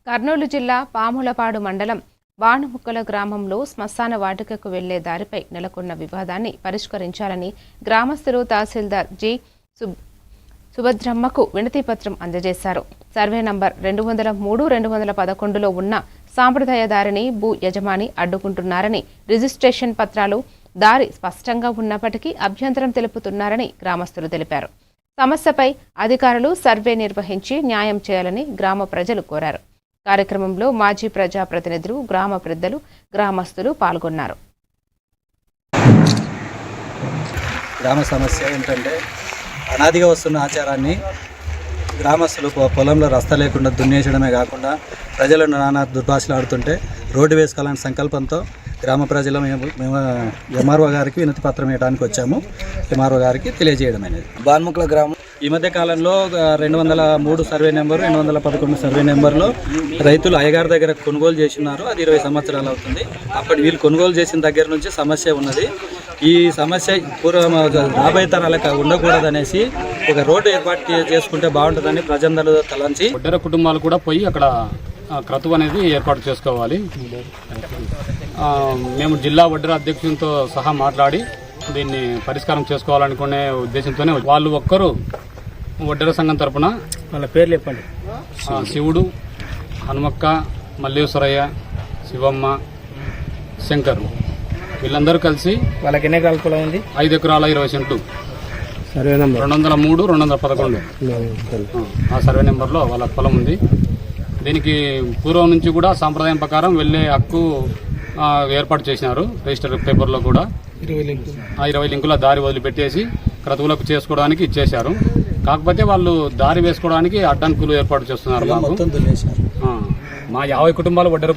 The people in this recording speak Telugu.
కర్నూలు జిల్లా పాములపాడు మండలం బాణముక్కల గ్రామంలో శ్మశాన వాటికకు వెళ్లే దారిపై నెలకొన్న వివాదాన్ని పరిష్కరించాలని గ్రామస్తులు తహసీల్దార్ జి సుభద్రమ్మకు వినతిపత్రం అందజేశారు. సర్వే నంబర్ 203-211లో ఉన్న సాంప్రదాయ దారిని భూ యజమాని అడ్డుకుంటున్నారని, రిజిస్ట్రేషన్ పత్రాలు దారి స్పష్టంగా ఉన్నప్పటికీ అభ్యంతరం తెలుపుతున్నారని గ్రామస్తులు తెలిపారు. సమస్యపై అధికారులు సర్వే నిర్వహించి న్యాయం చేయాలని గ్రామ ప్రజలు కోరారు. కార్యక్రమంలో మాజీ ప్రజాప్రతినిధులు, గ్రామ పెద్దలు, గ్రామస్తులు పాల్గొన్నారు. గ్రామ సమస్య ఏంటంటే అనాదిగా వస్తున్న ఆచారాన్ని గ్రామస్తులు పొలంలో రస్తా లేకుండా దున్నేసడమే కాకుండా ప్రజలను నానా దుర్భాషలు ఆడుతుంటే రోడ్డు వేసుకోవాలనే సంకల్పంతో గ్రామ ప్రజలు మేము ఎంఆర్ఓ గారికి వినతి పత్రం ఇవ్వడానికి వచ్చాము. ఎంఆర్ఓ గారికి తెలియజేయడం అనేది. బాన్ముక్కల గ్రామం ఈ మధ్య కాలంలో 203 సర్వే నెంబరు, 211 సర్వే నెంబర్లో రైతులు అయ్యగారి దగ్గర కొనుగోలు చేస్తున్నారు. అది 20 సంవత్సరాలు అవుతుంది. అప్పటి వీళ్ళు కొనుగోలు చేసిన దగ్గర నుంచి సమస్య ఉన్నది. ఈ సమస్య రాబోయే తరాలకు ఉండకూడదనేసి ఒక రోడ్డు ఏర్పాటు చేసుకుంటే బాగుంటుందని ప్రజలందరూ తలంచి ఒడ్డెర కుటుంబాలు కూడా పోయి అక్కడ క్రతువు అనేది ఏర్పాటు చేసుకోవాలి. మేము జిల్లా ఒడ్డెర అధ్యక్షునితో సహా మాట్లాడి దీన్ని పరిష్కారం చేసుకోవాలనుకునే ఉద్దేశంతోనే వాళ్ళు ఒక్కరు ఒడ్డెర సంఘం తరఫున వాళ్ళ పేర్లు చెప్పండి. శివుడు, హనుమక్క, మల్లేశ్వరయ్య, శివమ్మ, శంకర్ వీళ్ళందరూ కలిసి వాళ్ళకి ఎన్ని ఎకరాల పొలం ఉంది? 5 ఎకరాల 20 సెంట్లు, సర్వే నెంబర్ 203-211 ఆ సర్వే నెంబర్లో వాళ్ళ పొలం ఉంది. దీనికి పూర్వం నుంచి కూడా సాంప్రదాయం ప్రకారం వెళ్లే హక్కు ఏర్పాటు చేసినారు. రిజిస్టర్ పేపర్లో కూడా 20 లింకుల దారి వదిలిపెట్టేసి క్రతువులకు చేసుకోవడానికి ఇచ్చేశారు. కాకపోతే వాళ్ళు దారి వేసుకోవడానికి అడ్డంకులు ఏర్పాటు చేస్తున్నారు. మా 50 కుటుంబాలు ఒడ్డెర